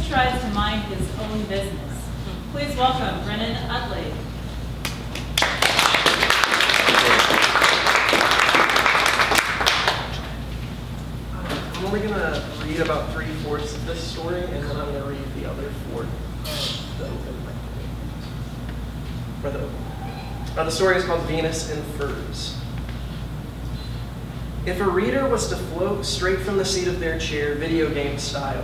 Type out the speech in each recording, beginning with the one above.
Ace tries to mind his own business. Please welcome Brennan Utley. I'm only going to read about 3/4 of this story, and then I'm going to read the other 4. The story is called Venus in Furs. If a reader was to float straight from the seat of their chair, video game style,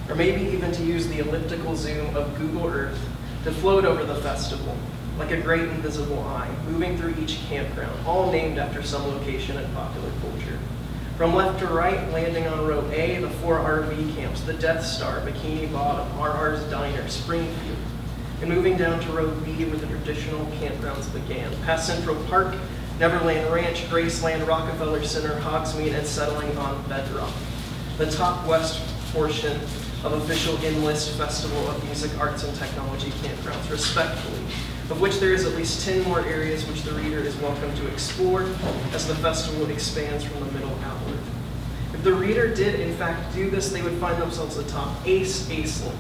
or maybe even to use the elliptical zoom of Google Earth to float over the festival, like a great invisible eye, moving through each campground, all named after some location in popular culture. From left to right, landing on row A, the 4 RV camps, the Death Star, Bikini Bottom, RR's Diner, Springfield, and moving down to row B where the traditional campgrounds began, past Central Park, Neverland Ranch, Graceland, Rockefeller Center, Hogsmeade, and settling on Bedrock, the top west portion of official Enlist Festival of Music, Arts, and Technology campgrounds, respectively, of which there is at least 10 more areas which the reader is welcome to explore as the festival expands from the middle outward. If the reader did in fact do this, they would find themselves atop Ace Aislinn,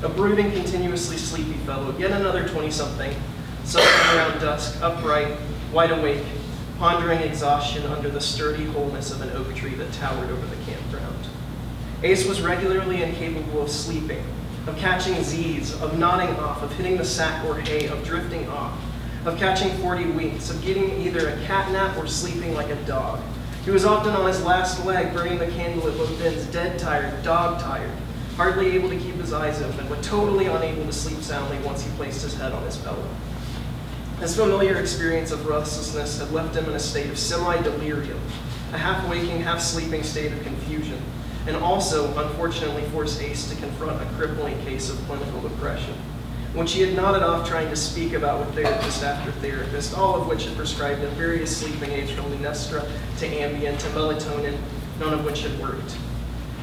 a brooding, continuously sleepy fellow, yet another 20-something, suffering around dusk, upright, wide awake, pondering exhaustion under the sturdy wholeness of an oak tree that towered over the campground. Ace was regularly incapable of sleeping, of catching Z's, of nodding off, of hitting the sack or hay, of drifting off, of catching 40 winks, of getting either a cat nap or sleeping like a dog. He was often on his last leg, burning the candle at both ends, dead tired, dog tired, hardly able to keep his eyes open, but totally unable to sleep soundly once he placed his head on his pillow. His familiar experience of restlessness had left him in a state of semi-delirium, a half-waking, half-sleeping state of confusion, and also, unfortunately, forced Ace to confront a crippling case of clinical depression, which he had nodded off trying to speak about with therapist after therapist, all of which had prescribed him various sleeping aids from Lunesta to Ambien to melatonin, none of which had worked.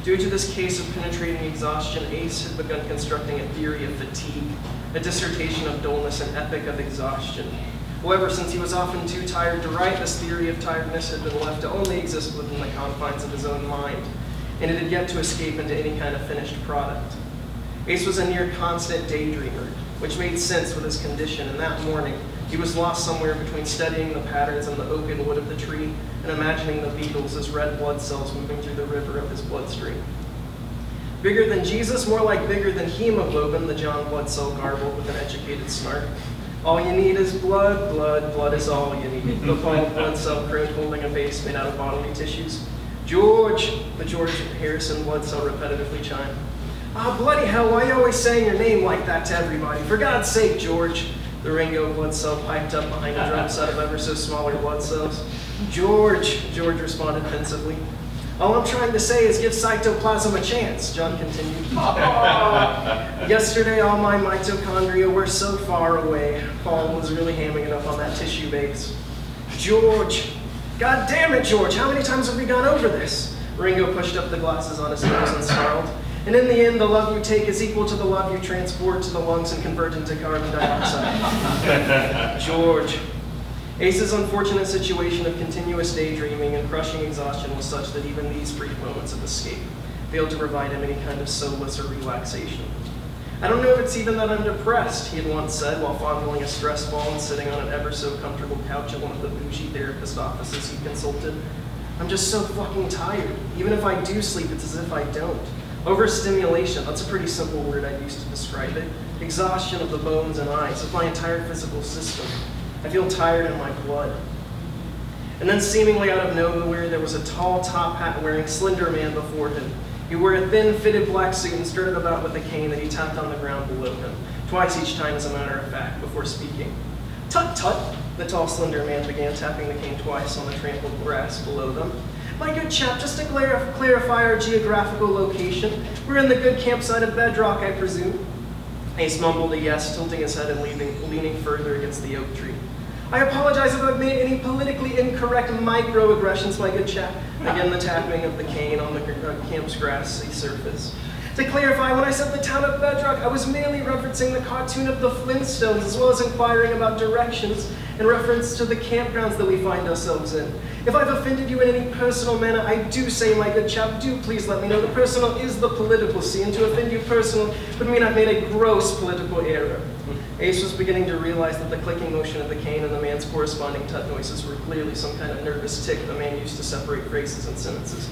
Due to this case of penetrating exhaustion, Ace had begun constructing a theory of fatigue, a dissertation of dullness, an epic of exhaustion. However, since he was often too tired to write, this theory of tiredness had been left to only exist within the confines of his own mind, and it had yet to escape into any kind of finished product. Ace was a near constant daydreamer, which made sense with his condition, and that morning, he was lost somewhere between studying the patterns in the oaken wood of the tree and imagining the Beatles as red blood cells moving through the river of his bloodstream. Bigger than Jesus, more like bigger than hemoglobin, the John blood cell garbled with an educated snark. All you need is blood, blood, blood is all you need. The bald blood cell crooned, holding a vase made out of bodily tissues. George, the George Harrison blood cell repetitively chimed. Ah, bloody hell, why are you always saying your name like that to everybody? For God's sake, George. The Ringo blood cell piped up behind a drum set of ever so smaller blood cells. George responded pensively. All I'm trying to say is give cytoplasm a chance, John continued. Yesterday, all my mitochondria were so far away. Paul was really hamming it up on that tissue base. George. God damn it, George, how many times have we gone over this? Ringo pushed up the glasses on his nose and snarled. And in the end, the love you take is equal to the love you transport to the lungs and convert into carbon dioxide. George. Ace's unfortunate situation of continuous daydreaming and crushing exhaustion was such that even these brief moments of escape failed to provide him any kind of solace or relaxation. I don't know if it's even that I'm depressed, he had once said while fondling a stress ball and sitting on an ever so comfortable couch at one of the bougie therapist offices he consulted. I'm just so fucking tired. Even if I do sleep, it's as if I don't. Overstimulation, that's a pretty simple word I used to describe it. Exhaustion of the bones and eyes, of my entire physical system. I feel tired in my blood. And then seemingly out of nowhere, there was a tall top hat wearing slender man before him. He wore a thin fitted black suit and skirted about with a cane that he tapped on the ground below him, twice each time as a matter of fact, before speaking. Tut tut, the tall slender man began, tapping the cane twice on the trampled grass below them. My good chap, just to clarify our geographical location, we're in the good campsite of Bedrock, I presume. Ace mumbled a yes, tilting his head and leaning further against the oak tree. I apologize if I've made any politically incorrect microaggressions, my good chap. Again, the tapping of the cane on the camp's grassy surface. To clarify, when I said the town of Bedrock, I was merely referencing the cartoon of the Flintstones, as well as inquiring about directions in reference to the campgrounds that we find ourselves in. If I've offended you in any personal manner, I do say, my good chap, do please let me know. The personal is the political sea, and to offend you personal would mean I've made a gross political error. Ace was beginning to realize that the clicking motion of the cane and the man's corresponding tut noises were clearly some kind of nervous tick the man used to separate phrases and sentences.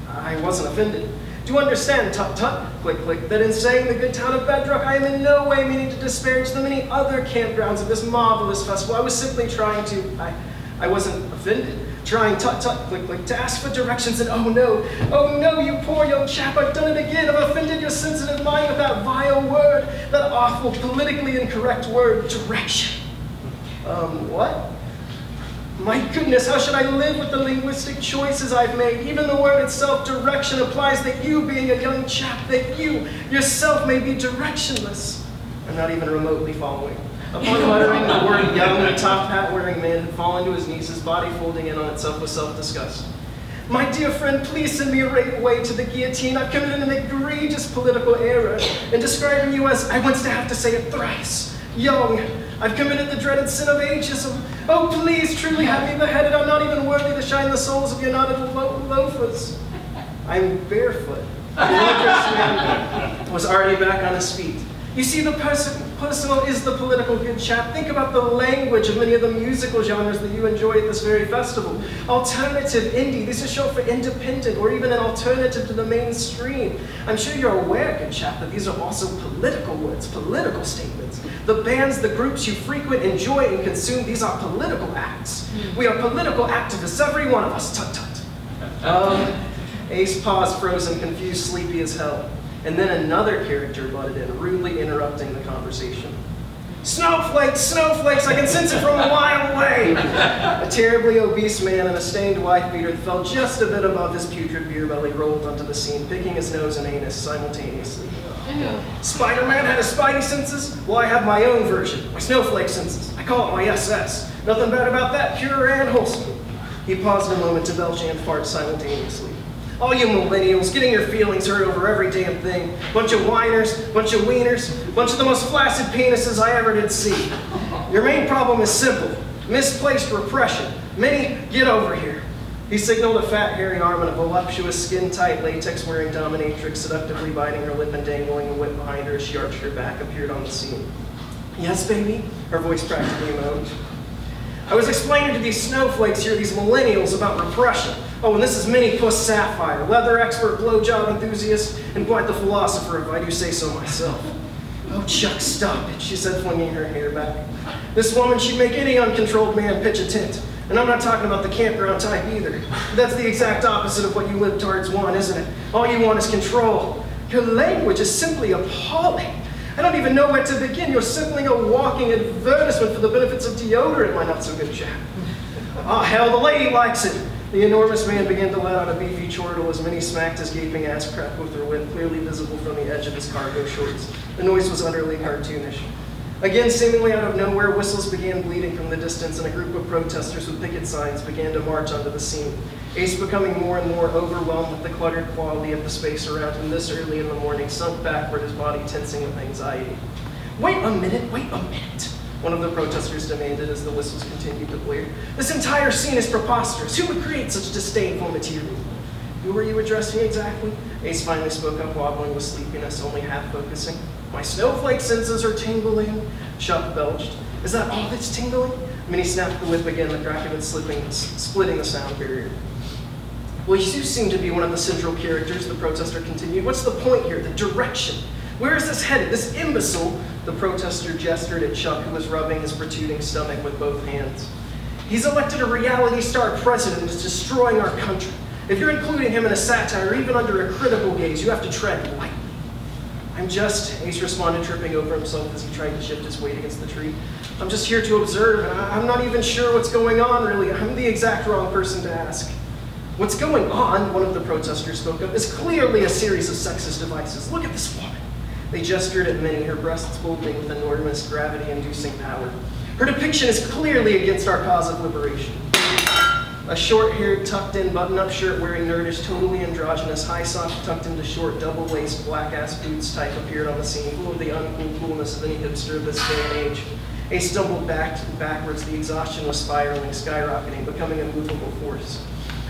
I wasn't offended. Do you understand, tut-tut, click-click, that in saying the good town of Bedrock, I am in no way meaning to disparage the many other campgrounds of this marvelous festival. I was simply trying to, I wasn't offended, trying tut-tut, click-click, to ask for directions, and oh no, you poor young chap, I've done it again. I've offended your sensitive mind with that vile word, that awful, politically incorrect word, direction. What? My goodness, how should I live with the linguistic choices I've made? Even the word itself, direction, implies that you, being a young chap, that you yourself may be directionless. I'm not even remotely following. Upon uttering the word young, the top hat-wearing man had fallen to his knees, his body folding in on itself with self-disgust. My dear friend, please send me away to the guillotine. I've committed an egregious political error in describing you as, I want to have to say it thrice, young. I've committed the dreaded sin of ageism. Oh, please, truly have me beheaded. I'm not even worthy to shine the soles of your knotted loafers. I'm barefoot. The man was already back on his feet. You see, the personal is the political, good chap. Think about the language of many of the musical genres that you enjoy at this very festival. Alternative, indie, these are short for independent, or even an alternative to the mainstream. I'm sure you're aware, good chap, that these are also political words, political statements. The bands, the groups you frequent, enjoy, and consume, these are political acts. We are political activists, every one of us, tut-tut. Ace paused, frozen, confused, sleepy as hell. And then another character butted in, rudely interrupting the conversation. Snowflakes, snowflakes, I can sense it from a mile away. A terribly obese man in a stained wife beater that fell just a bit above his putrid beer belly rolled onto the scene, picking his nose and anus simultaneously. Spider-Man had his spidey senses? Well, I have my own version, my snowflake senses. I call it my SS. Nothing bad about that, pure and wholesome. He paused a moment to belch and fart simultaneously. All you millennials, getting your feelings hurt over every damn thing. Bunch of whiners, bunch of wieners, bunch of the most flaccid penises I ever did see. Your main problem is simple. Misplaced repression. Many, get over here. He signaled a fat, hairy arm and a voluptuous, skin-tight, latex-wearing dominatrix seductively biting her lip and dangling a whip behind her as she arched her back appeared on the scene. Yes, baby? Her voice practically moaned. I was explaining to these snowflakes here, these millennials, about repression. Oh, and this is Minnie Puss Sapphire, leather expert, blowjob enthusiast, and quite the philosopher, if I do say so myself. Oh, Chuck, stop it, she said, flinging her hair back. This woman, she'd make any uncontrolled man pitch a tent. And I'm not talking about the campground type either. That's the exact opposite of what you libtards want, isn't it? All you want is control. Your language is simply appalling. I don't even know where to begin. You're simply a walking advertisement for the benefits of deodorant, my not-so-good chap. Oh, hell, the lady likes it. The enormous man began to let out a beefy chortle as Minnie smacked his gaping ass crack with her whip, clearly visible from the edge of his cargo shorts. The noise was utterly cartoonish. Again, seemingly out of nowhere, whistles began bleeding from the distance, and a group of protesters with picket signs began to march onto the scene. Ace, becoming more and more overwhelmed with the cluttered quality of the space around him this early in the morning, sunk backward, his body tensing with anxiety. Wait a minute, one of the protesters demanded as the whistles continued to blare. This entire scene is preposterous. Who would create such disdainful material? Who were you addressing exactly? Ace finally spoke up, wobbling with sleepiness, only half focusing. My snowflake senses are tingling, Chuck belched. Is that all that's tingling? Minnie snapped the whip again, the crack of it splitting the sound barrier. Well, you seem to be one of the central characters, the protester continued. What's the point here, the direction? Where is this headed, this imbecile? The protester gestured at Chuck, who was rubbing his protruding stomach with both hands. He's elected a reality star president and is destroying our country. If you're including him in a satire, or even under a critical gaze, you have to tread lightly. I'm just, Ace responded, tripping over himself as he tried to shift his weight against the tree. I'm just here to observe, and I'm not even sure what's going on, really. I'm the exact wrong person to ask. What's going on, one of the protesters spoke up, is clearly a series of sexist devices. Look at this woman. They gestured at Minnie, her breasts bulging with enormous gravity-inducing power. Her depiction is clearly against our cause of liberation. A short-haired, tucked-in, button-up shirt wearing nerdish, totally androgynous, high socks tucked into short, double-laced, black-ass boots type appeared on the scene, full of the uncool coolness of any hipster of this day and age. Ace stumbled backwards. The exhaustion was spiraling, skyrocketing, becoming a movable force.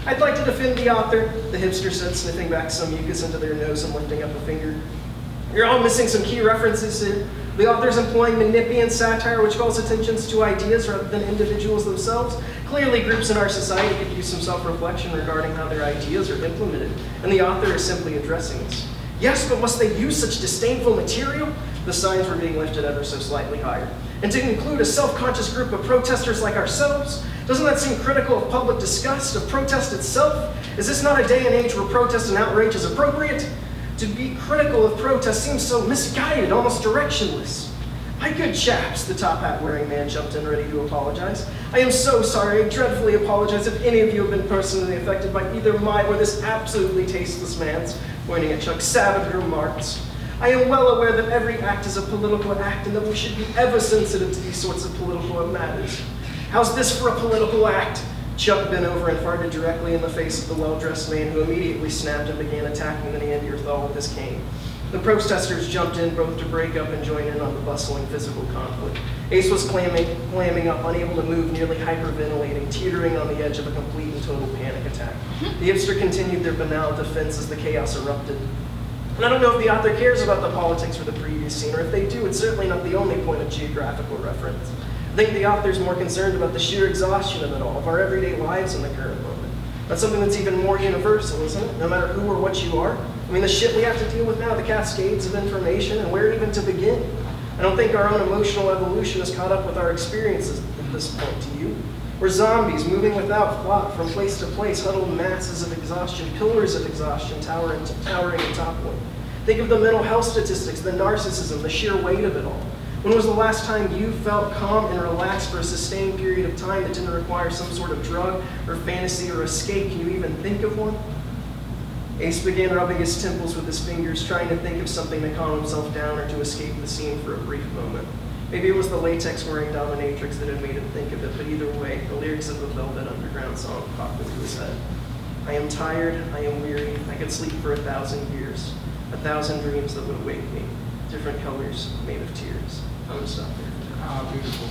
I'd like to defend the author, the hipster said, sniffing back some mucus into their nose and lifting up a finger. You're all missing some key references here. The author's employing Menippean satire, which calls attention to ideas rather than individuals themselves. Clearly, groups in our society could use some self-reflection regarding how their ideas are implemented, and the author is simply addressing this. Yes, but must they use such disdainful material? The signs were being lifted ever so slightly higher. And to include a self-conscious group of protesters like ourselves? Doesn't that seem critical of public disgust, of protest itself? Is this not a day and age where protest and outrage is appropriate? To be critical of protest seems so misguided, almost directionless. My good chaps, the top hat wearing man jumped in ready to apologize. I am so sorry, I dreadfully apologize if any of you have been personally affected by either my or this absolutely tasteless man's, pointing at Chuck, savage remarks. I am well aware that every act is a political act and that we should be ever sensitive to these sorts of political matters. How's this for a political act? Chuck bent over and farted directly in the face of the well-dressed man, who immediately snapped and began attacking the Neanderthal with his cane. The protesters jumped in both to break up and join in on the bustling physical conflict. Ace was clamming up, unable to move, nearly hyperventilating, teetering on the edge of a complete and total panic attack. The hipster continued their banal defense as the chaos erupted. And I don't know if the author cares about the politics for the previous scene, or if they do, it's certainly not the only point of geographical reference. I think the author's more concerned about the sheer exhaustion of it all, of our everyday lives in the current moment. That's something that's even more universal, isn't it? No matter who or what you are. I mean, the shit we have to deal with now, the cascades of information, and where even to begin. I don't think our own emotional evolution has caught up with our experiences at this point, do you? We're zombies moving without thought from place to place, huddled masses of exhaustion, pillars of exhaustion towering and toppling. Think of the mental health statistics, the narcissism, the sheer weight of it all. When was the last time you felt calm and relaxed for a sustained period of time that didn't require some sort of drug or fantasy or escape? Can you even think of one? Ace began rubbing his temples with his fingers, trying to think of something to calm himself down or to escape the scene for a brief moment. Maybe it was the latex-wearing dominatrix that had made him think of it, but either way, the lyrics of the Velvet Underground song popped into his head. I am tired, I am weary, I could sleep for 1,000 years, 1,000 dreams that would wake me, different colors made of tears. I'm gonna stop there. Ah, beautiful.